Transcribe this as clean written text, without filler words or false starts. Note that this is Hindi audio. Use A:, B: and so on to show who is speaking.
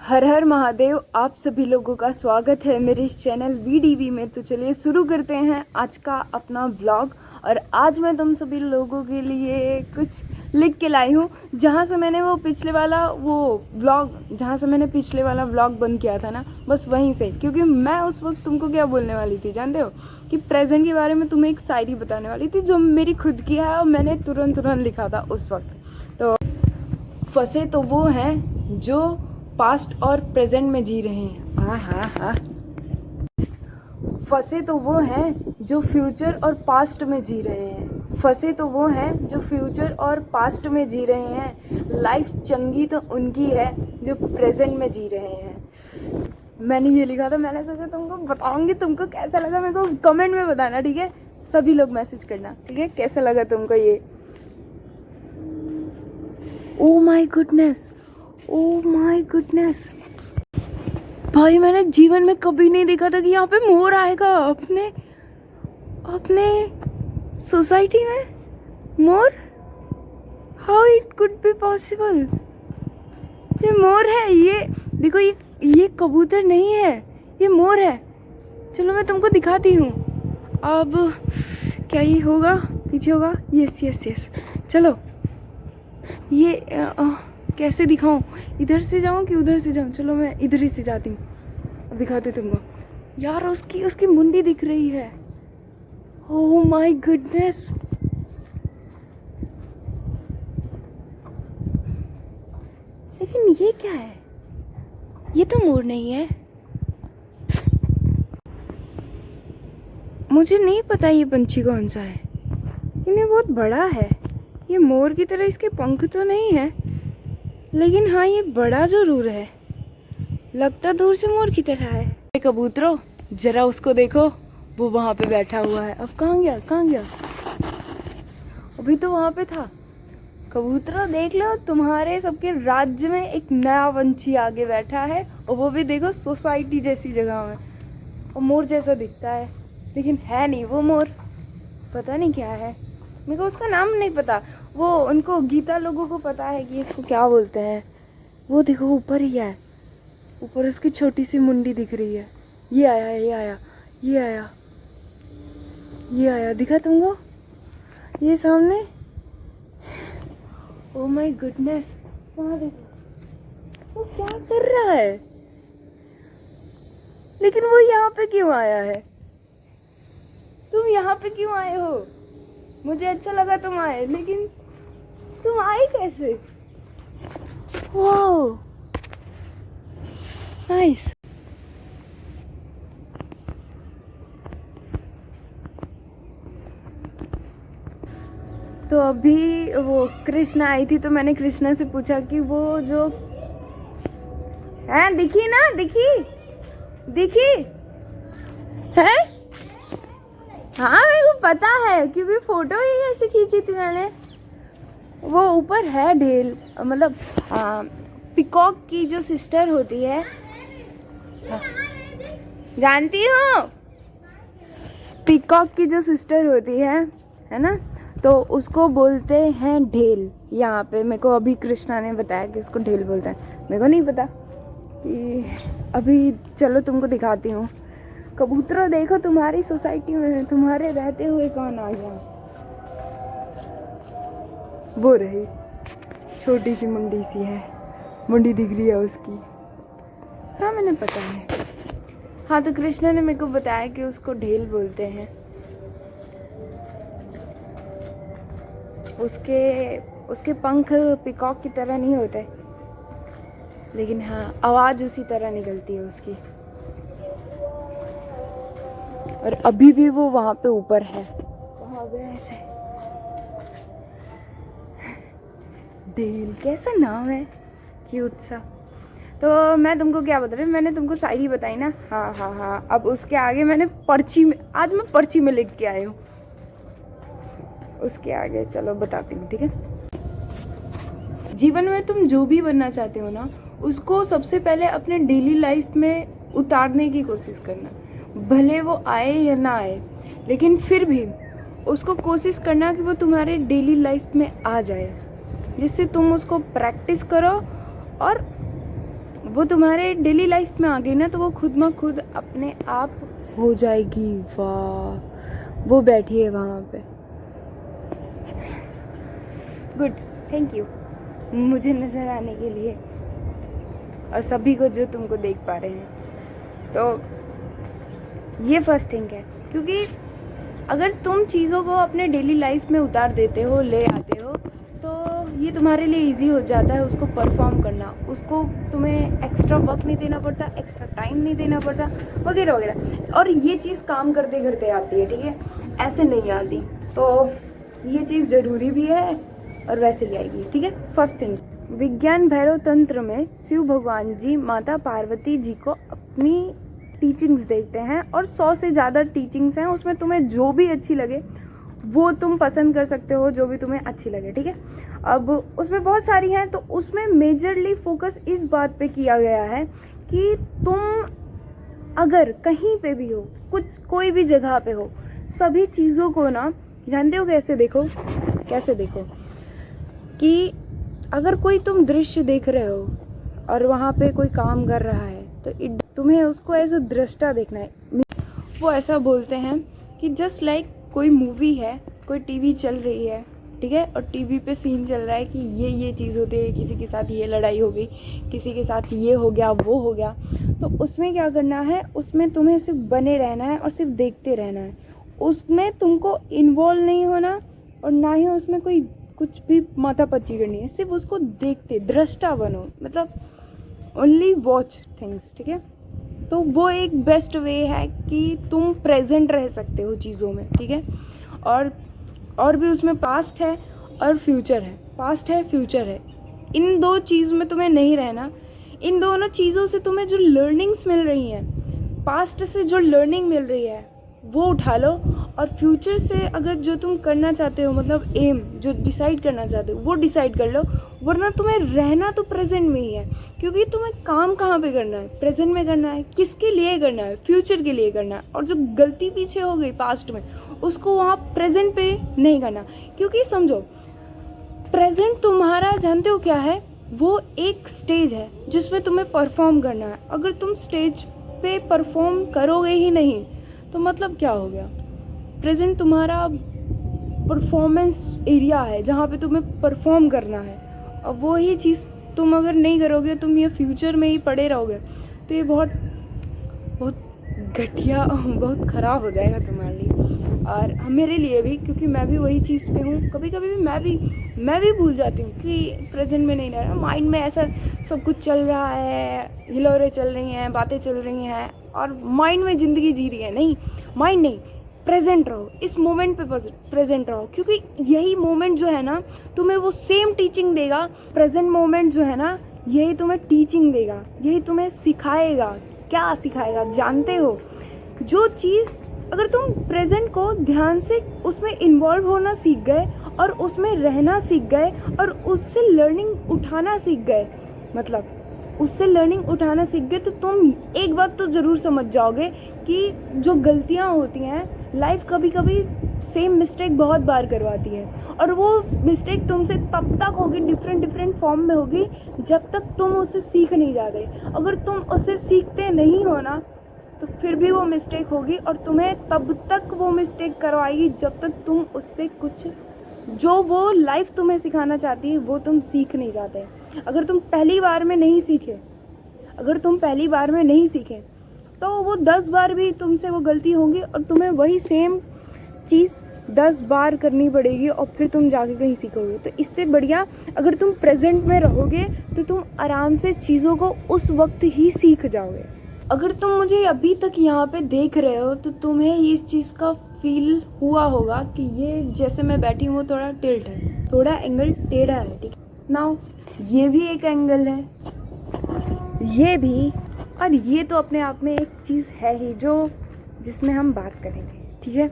A: हर हर महादेव। आप सभी लोगों का स्वागत है मेरे इस चैनल वीडीवी में। तो चलिए शुरू करते हैं आज का अपना व्लॉग। और आज मैं तुम सभी लोगों के लिए कुछ लिख के लाई हूँ, जहाँ से मैंने पिछले वाला व्लॉग बंद किया था ना, बस वहीं से। क्योंकि मैं उस वक्त तुमको क्या बोलने वाली थी जानते हो, कि प्रेजेंट के बारे में तुम्हें एक शायरी बताने वाली थी जो मेरी खुद की है और मैंने तुरंत लिखा था उस वक्त। तो फंसे तो वो हैं जो पास्ट और प्रेजेंट में जी रहे हैं। हाँ। फंसे तो वो हैं जो फ्यूचर और पास्ट में जी रहे हैं। फंसे तो वो हैं जो फ्यूचर और पास्ट में जी रहे हैं। लाइफ चंगी तो उनकी है जो प्रेजेंट में जी रहे हैं। मैंने ये लिखा था, मैंने सोचा तुमको बताऊंगी। तुमको कैसा लगा मेरे को कमेंट में बताना, ठीक है? सभी लोग मैसेज करना, ठीक है? कैसा लगा तुमको ये? Oh my goodness, oh my goodness भाई, मैंने जीवन में कभी नहीं देखा था कि यहाँ पे मोर आएगा अपने सोसाइटी में। मोर, how it could be possible? ये मोर है, ये देखो, ये कबूतर नहीं है, ये मोर है। चलो मैं तुमको दिखाती हूँ। अब क्या ये होगा, पीछे होगा? यस। चलो ये कैसे दिखाऊं? इधर से जाऊं कि उधर से जाऊं? चलो मैं इधर ही से जाती हूँ। अब दिखाते तुमको। यार उसकी मुंडी दिख रही है। ओह माय गुडनेस, लेकिन ये क्या है? ये तो मोर नहीं है। मुझे नहीं पता ये पंछी कौन सा है, लेकिन ये बहुत बड़ा है। ये मोर की तरह इसके पंख तो नहीं है, लेकिन हाँ ये बड़ा जरूर है। लगता दूर से मोर की तरह है। कबूतरों, जरा उसको देखो, वो वहां पे बैठा हुआ है। अब कहाँ गया? अभी तो वहां पे था। कबूतरों देख लो, तुम्हारे सबके राज्य में एक नया पंछी आगे बैठा है, और वो भी देखो सोसाइटी जैसी जगह में। और मोर जैसा दिखता है, लेकिन है नहीं वो मोर। पता नहीं क्या है, मेरे को उसका नाम नहीं पता। वो उनको गीता लोगों को पता है कि इसको क्या बोलते हैं। वो देखो ऊपर ही है, ऊपर उसकी छोटी सी मुंडी दिख रही है। ये आया दिखा तुमको? ये सामने। ओ माय गुडनेस, वहाँ देखो वो क्या कर रहा है। लेकिन वो यहाँ पे क्यों आया है? तुम यहाँ पे क्यों आए हो? मुझे अच्छा लगा तुम आए, लेकिन तुम आए कैसे? Wow, nice. तो अभी वो कृष्णा आई थी, तो मैंने कृष्णा से पूछा कि वो जो है, दिखी है? हाँ मेरे को पता है, क्योंकि फोटो ही ऐसे खींची थी मैंने। वो ऊपर है ढेल, मतलब पिकॉक की जो सिस्टर होती है, जानती हो? पिकॉक की जो सिस्टर होती है ना, तो उसको बोलते हैं ढेल। यहाँ पे मेरे को अभी कृष्णा ने बताया कि उसको ढेल बोलते हैं। मेरे को नहीं पता कि अभी। चलो तुमको दिखाती हूँ। कबूतरों देखो, तुम्हारी सोसाइटी में तुम्हारे रहते हुए कौन आ गया? वो रही, छोटी सी मुंडी सी है, मुंडी दिख रही है उसकी। हाँ मैंने पता है। हाँ तो कृष्णा ने मेरे को बताया कि उसको ढेल बोलते हैं। उसके पंख पिकॉक की तरह नहीं होते, लेकिन हाँ आवाज उसी तरह निकलती है उसकी। और अभी भी वो वहां पे ऊपर है। वहां पे ऐसे ढेल, कैसा नाम है, क्यूट सा। तो मैं तुमको क्या बता रही हूँ, मैंने तुमको शायरी बताई ना। हाँ। अब उसके आगे मैंने आज मैं पर्ची में लिख के आई हूँ। उसके आगे चलो बताती हूँ, ठीक है? जीवन में तुम जो भी बनना चाहते हो ना, उसको सबसे पहले अपने डेली लाइफ में उतारने की कोशिश करना। भले वो आए या ना आए, लेकिन फिर भी उसको कोशिश करना कि वो तुम्हारे डेली लाइफ में आ जाए, जिससे तुम उसको प्रैक्टिस करो और वो तुम्हारे डेली लाइफ में आ गई ना, तो वो खुद म खुद अपने आप हो जाएगी। वाह, वो बैठी है वहाँ पे। गुड, थैंक यू मुझे नज़र आने के लिए और सभी को जो तुमको देख पा रहे हैं। तो ये फर्स्ट थिंग है, क्योंकि अगर तुम चीज़ों को अपने डेली लाइफ में उतार देते हो, ले आते हो, तो ये तुम्हारे लिए इजी हो जाता है उसको परफॉर्म करना। उसको तुम्हें एक्स्ट्रा वक्त नहीं देना पड़ता, एक्स्ट्रा टाइम नहीं देना पड़ता, वगैरह वगैरह। और ये चीज़ काम करते करते आती है, ठीक है, ऐसे नहीं आती। तो ये चीज़ ज़रूरी भी है और वैसे ही आएगी, ठीक है। फर्स्ट थिंग, विज्ञान भैरव तंत्र में शिव भगवान जी माता पार्वती जी को अपनी टीचिंग्स देते हैं और 100 से ज़्यादा टीचिंग्स हैं। उसमें तुम्हें जो भी अच्छी लगे वो तुम पसंद कर सकते हो, जो भी तुम्हें अच्छी लगे, ठीक है। अब उसमें बहुत सारी हैं, तो उसमें मेजरली फोकस इस बात पे किया गया है कि तुम अगर कहीं पे भी हो, कोई भी जगह पे हो, सभी चीज़ों को ना, जानते हो कैसे देखो, कैसे देखो कि अगर कोई तुम दृश्य देख रहे हो और वहाँ पे कोई काम कर रहा है, तो तुम्हें उसको एज अ दृष्टा देखना है। वो ऐसा बोलते हैं कि जस्ट लाइक कोई मूवी है, कोई टीवी चल रही है, ठीक है, और टीवी पे सीन चल रहा है कि ये चीज़ होती है, किसी के साथ ये लड़ाई हो गई, किसी के साथ ये हो गया, वो हो गया। तो उसमें क्या करना है, उसमें तुम्हें सिर्फ बने रहना है और सिर्फ देखते रहना है। उसमें तुमको इन्वॉल्व नहीं होना और ना ही उसमें कोई कुछ भी माथापच्ची करनी है, सिर्फ उसको देखते, दृष्टा बनो, मतलब ओनली वॉच थिंग्स, ठीक है। तो वो एक बेस्ट वे है कि तुम प्रेजेंट रह सकते हो चीज़ों में, ठीक है। और भी उसमें पास्ट है और फ्यूचर है, पास्ट है, फ्यूचर है। इन दो चीज़ में तुम्हें नहीं रहना। इन दोनों चीज़ों से तुम्हें जो लर्निंग्स मिल रही हैं, पास्ट से जो लर्निंग मिल रही है वो उठा लो, और फ्यूचर से अगर जो तुम करना चाहते हो, मतलब एम जो डिसाइड करना चाहते हो वो डिसाइड कर लो। वरना तुम्हें रहना तो प्रेजेंट में ही है, क्योंकि तुम्हें काम कहाँ पे करना है, प्रेजेंट में करना है। किसके लिए करना है, फ्यूचर के लिए करना है। और जो गलती पीछे हो गई पास्ट में, उसको वहाँ प्रेजेंट पे नहीं करना। क्योंकि समझो, प्रेजेंट तुम्हारा जानते हो क्या है, वो एक स्टेज है जिसमें तुम्हें परफॉर्म करना है। अगर तुम स्टेज पे परफॉर्म करोगे ही नहीं तो मतलब क्या हो गया। प्रेजेंट तुम्हारा परफॉर्मेंस एरिया है जहाँ पे तुम्हें परफॉर्म करना है, और वो ही चीज़ तुम अगर नहीं करोगे, तुम ये फ्यूचर में ही पड़े रहोगे, तो ये बहुत घटिया, बहुत ख़राब हो जाएगा तुम्हारे लिए और मेरे लिए भी, क्योंकि मैं भी वही चीज़ पे हूँ। कभी कभी भी मैं भी भूल जाती हूँ कि प्रेजेंट में नहीं रहना। माइंड में ऐसा सब कुछ चल रहा है, हिलोरें चल रही हैं, बातें चल रही हैं और माइंड में ज़िंदगी जी रही है। नहीं, माइंड नहीं, प्रेजेंट रहो, इस मोमेंट पे प्रेजेंट रहो, क्योंकि यही मोमेंट जो है ना तुम्हें वो सेम टीचिंग देगा। प्रेजेंट मोमेंट जो है ना यही तुम्हें टीचिंग देगा, यही तुम्हें सिखाएगा। क्या सिखाएगा जानते हो, जो चीज़ अगर तुम प्रेजेंट को ध्यान से उसमें इन्वॉल्व होना सीख गए और उसमें रहना सीख गए और उससे लर्निंग उठाना सीख गए, मतलब उससे लर्निंग उठाना सीख गए, तो तुम एक बात तो ज़रूर समझ जाओगे कि जो गलतियाँ होती हैं, लाइफ कभी कभी सेम मिस्टेक बहुत बार करवाती है, और वो मिस्टेक तुमसे तब तक होगी, डिफरेंट फॉर्म में होगी, जब तक तुम उससे सीख नहीं जाते। अगर तुम उससे सीखते नहीं हो ना, तो फिर भी वो मिस्टेक होगी और तुम्हें तब तक वो मिस्टेक करवाएगी जब तक तुम उससे कुछ, जो वो लाइफ तुम्हें सिखाना चाहती है, वो तुम सीख नहीं जाते। अगर तुम पहली बार में नहीं सीखे, तो वो 10 बार भी तुमसे वो गलती होगी और तुम्हें वही सेम चीज़ 10 बार करनी पड़ेगी और फिर तुम जाके कहीं सीखोगे। तो इससे बढ़िया अगर तुम प्रेजेंट में रहोगे तो तुम आराम से चीज़ों को उस वक्त ही सीख जाओगे। अगर तुम मुझे अभी तक यहाँ पे देख रहे हो तो तुम्हें इस चीज़ का फील हुआ होगा कि ये जैसे मैं बैठी हूँ थोड़ा टिल्ट है, थोड़ा एंगल टेढ़ा है, ठीक है। नाउ ये भी एक एंगल है, ये भी, और ये तो अपने आप में एक चीज़ है ही जो जिसमें हम बात करेंगे, ठीक है।